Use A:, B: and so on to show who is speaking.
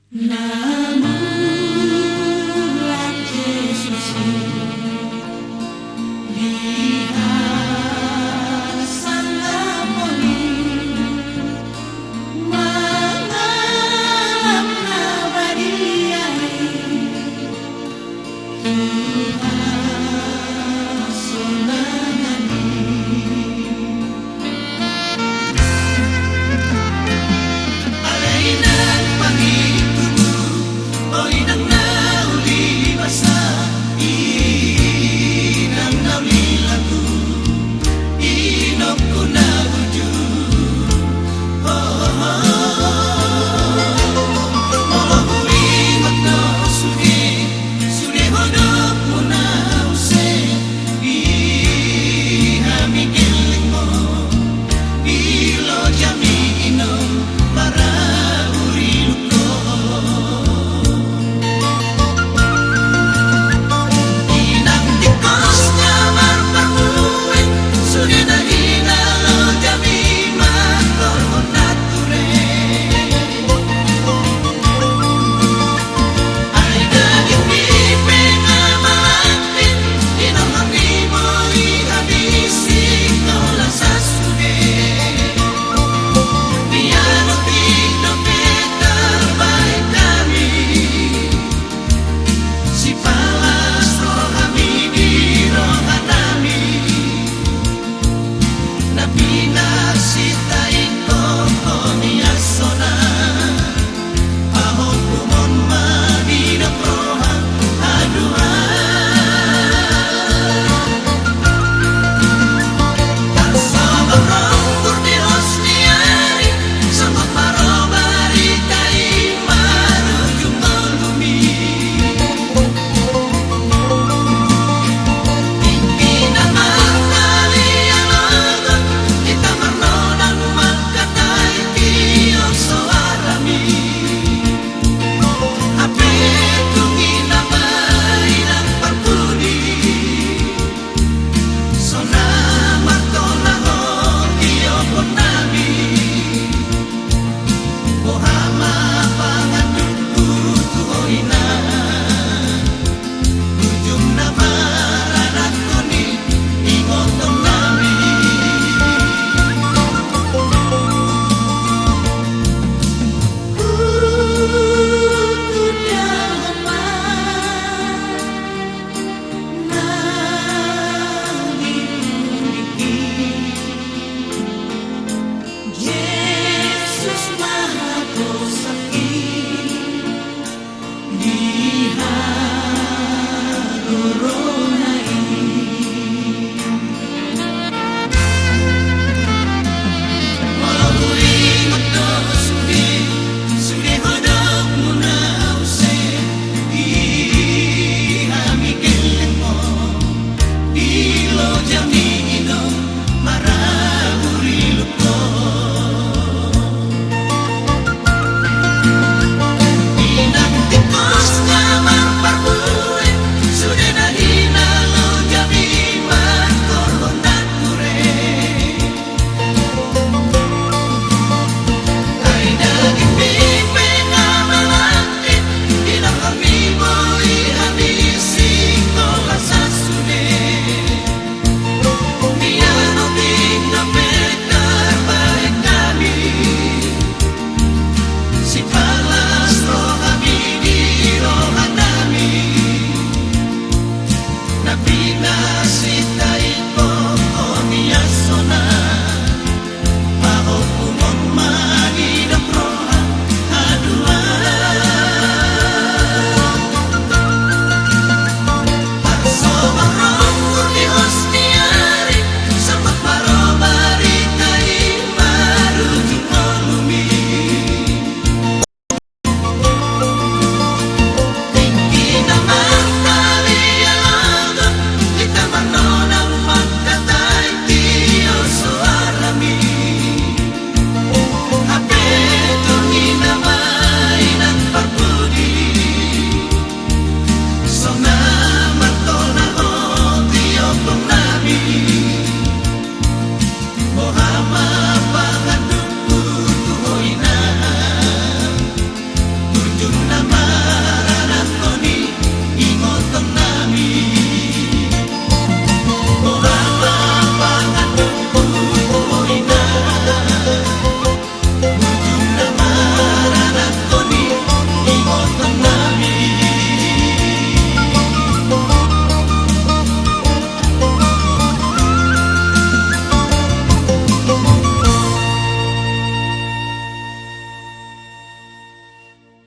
A: Namulah Yesus lihat sang Apoli mengalam nabadiai Tuhan sonangani alainan pangitumu o inang nauli basa inang nauli lagu inok ko na buju Malahui magno suge hodok mo na use ihamigil mo ilo jami inom para uriluko inang tikos nga marpakuin suge na hinalo jami makorhon nature ay naging pipe nga malapit inang mo ihabisi ko lang sa suge Piano tigno petar baik kami Si palas rohami di rohanami Napinar sitain ko niasona Ahon kumon madinap rohan aduhan Tarsabang ronggur di hosniari Sambut marobari kai marujung melumi Pimpinan kalian logon Kita mernonan makatai kiong soarami Ape tungina mainang parpudi Sona matona ho kiopon nami Bohama pangadutku tuhoina Ujung na maranak ko ni ingotong nami Yesus Maha Sakit lihat corona ini Malahui magno suge hodok mo na use ihamigil mo ilo jami inom maraburi luko Inang tikos nga marparbuin sude na hinalo jami makorhon nature Ay naging pipe nga malapit inang mo ihabisi ko lang sa sude Piano tigno petar baik kami Si palas rohami di rohanami Napinar